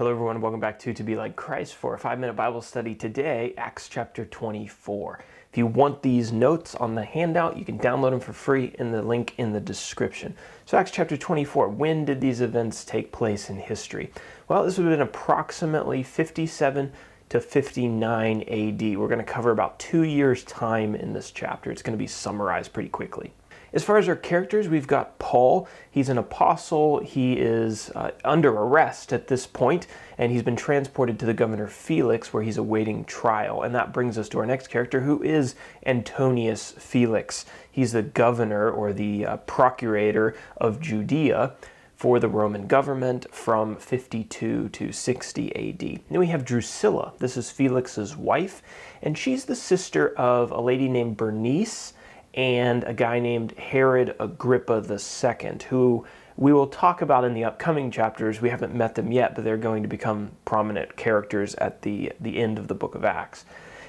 Hello everyone, welcome back to Be Like Christ for a 5-minute Bible study today, Acts chapter 24. If you want these notes on the handout, you can download them for free in the link in the description. So Acts chapter 24, when did these events take place in history? Well, this would have been approximately 57 to 59 AD. We're going to cover about 2 years' time in this chapter. It's going to be summarized pretty quickly. As far as our characters, we've got Paul. He's an apostle. He is under arrest at this point, and he's been transported to the governor Felix, where he's awaiting trial. And that brings us to our next character, who is Antonius Felix. He's the governor, or the procurator of Judea for the Roman government from 52 to 60 AD. Then we have Drusilla. This is Felix's wife, and she's the sister of a lady named Bernice and a guy named Herod Agrippa II, who we will talk about in the upcoming chapters. We haven't met them yet, but they're going to become prominent characters at the end of the book of Acts.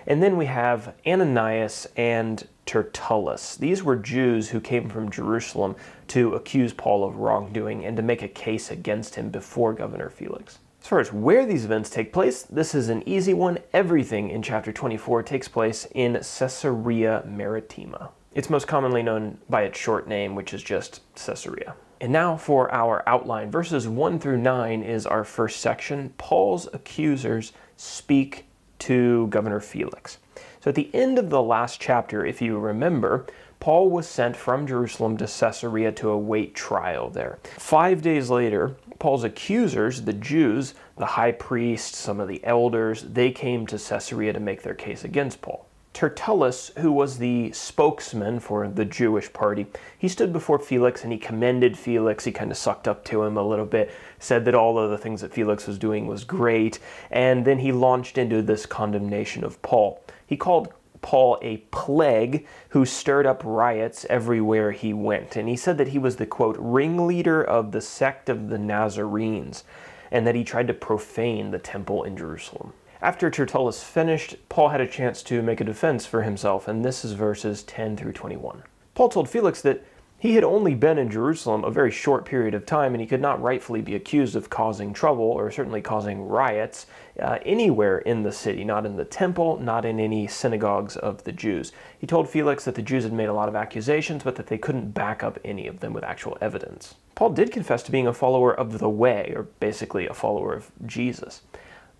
And then we have Ananias and Tertullus. These were Jews who came from Jerusalem to accuse Paul of wrongdoing and to make a case against him before Governor Felix. As far as where these events take place, this is an easy one. Everything in chapter 24 takes place in Caesarea Maritima. It's most commonly known by its short name, which is just Caesarea. And now for our outline. Verses 1 through 9 is our first section. Paul's accusers speak to Governor Felix. So at the end of the last chapter, if you remember, Paul was sent from Jerusalem to Caesarea to await trial there. 5 days later, Paul's accusers, the Jews, the high priest, some of the elders, they came to Caesarea to make their case against Paul. Tertullus, who was the spokesman for the Jewish party, he stood before Felix and he commended Felix. He kind of sucked up to him a little bit, said that all of the things that Felix was doing was great, and then he launched into this condemnation of Paul. He called Paul a plague who stirred up riots everywhere he went, and he said that he was the, quote, ringleader of the sect of the Nazarenes, and that he tried to profane the temple in Jerusalem. After Tertullus finished, Paul had a chance to make a defense for himself, and this is verses 10 through 21. Paul told Felix that he had only been in Jerusalem a very short period of time, and he could not rightfully be accused of causing trouble, or certainly causing riots, anywhere in the city, not in the temple, not in any synagogues of the Jews. He told Felix that the Jews had made a lot of accusations, but that they couldn't back up any of them with actual evidence. Paul did confess to being a follower of the way, or basically a follower of Jesus.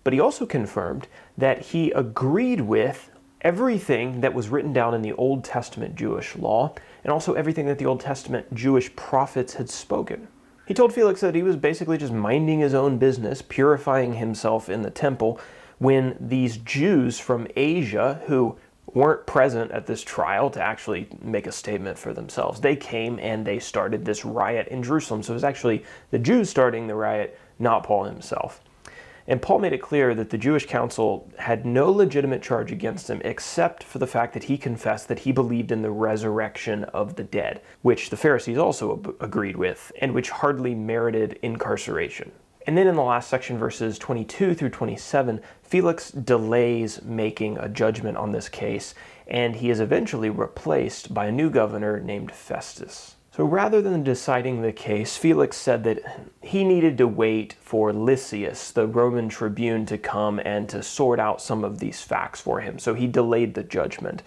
But he also confirmed that he agreed with everything that was written down in the Old Testament Jewish law, and also everything that the Old Testament Jewish prophets had spoken. He told Felix that he was basically just minding his own business, purifying himself in the temple, when these Jews from Asia, who weren't present at this trial to actually make a statement for themselves, they came and they started this riot in Jerusalem. So it was actually the Jews starting the riot, not Paul himself. And Paul made it clear that the Jewish council had no legitimate charge against him except for the fact that he confessed that he believed in the resurrection of the dead, which the Pharisees also agreed with, and which hardly merited incarceration. And then in the last section, verses 22 through 27, Felix delays making a judgment on this case, and he is eventually replaced by a new governor named Festus. So rather than deciding the case, Felix said that he needed to wait for Lysias, the Roman tribune, to come and to sort out some of these facts for him. So he delayed the judgment.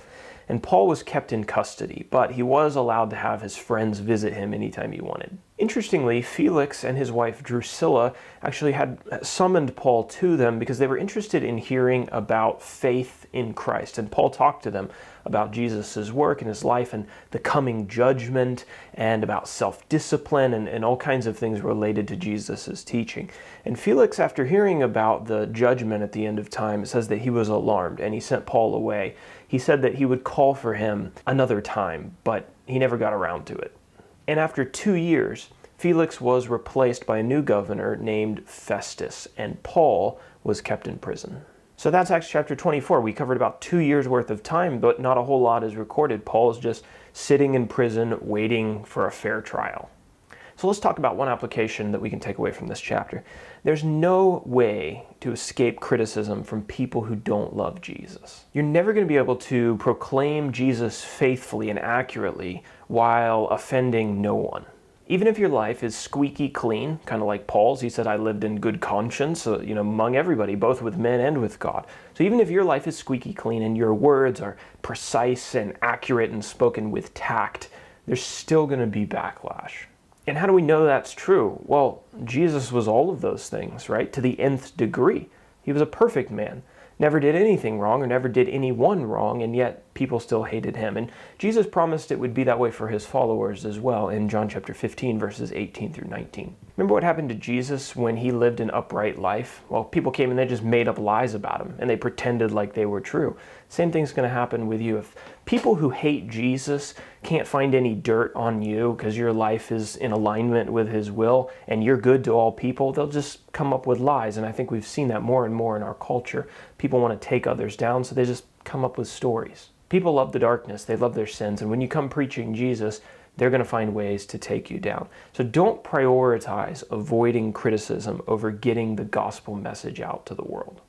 And Paul was kept in custody, but he was allowed to have his friends visit him anytime he wanted. Interestingly, Felix and his wife Drusilla actually had summoned Paul to them because they were interested in hearing about faith in Christ. And Paul talked to them about Jesus' work and his life and the coming judgment and about self-discipline and all kinds of things related to Jesus' teaching. And Felix, after hearing about the judgment at the end of time, says that he was alarmed and he sent Paul away. He said that he would call for him another time, but he never got around to it. And after 2 years, Felix was replaced by a new governor named Festus, and Paul was kept in prison. So that's Acts chapter 24. We covered about 2 years worth of time, but not a whole lot is recorded. Paul is just sitting in prison waiting for a fair trial. So let's talk about one application that we can take away from this chapter. There's no way to escape criticism from people who don't love Jesus. You're never going to be able to proclaim Jesus faithfully and accurately while offending no one. Even if your life is squeaky clean, kind of like Paul's, he said, I lived in good conscience, among everybody, both with men and with God. So even if your life is squeaky clean and your words are precise and accurate and spoken with tact, there's still going to be backlash. And how do we know that's true? Well, Jesus was all of those things, right? To the nth degree. He was a perfect man. Never did anything wrong or never did anyone wrong, and yet people still hated him. And Jesus promised it would be that way for his followers as well in John chapter 15, verses 18 through 19. Remember what happened to Jesus when he lived an upright life? Well, people came and they just made up lies about him, and they pretended like they were true. Same thing's going to happen with you. If people who hate Jesus can't find any dirt on you because your life is in alignment with his will and you're good to all people, they'll just come up with lies. And I think we've seen that more and more in our culture. People want to take others down, so they just come up with stories. People love the darkness, they love their sins, and when you come preaching Jesus, they're going to find ways to take you down. So don't prioritize avoiding criticism over getting the gospel message out to the world.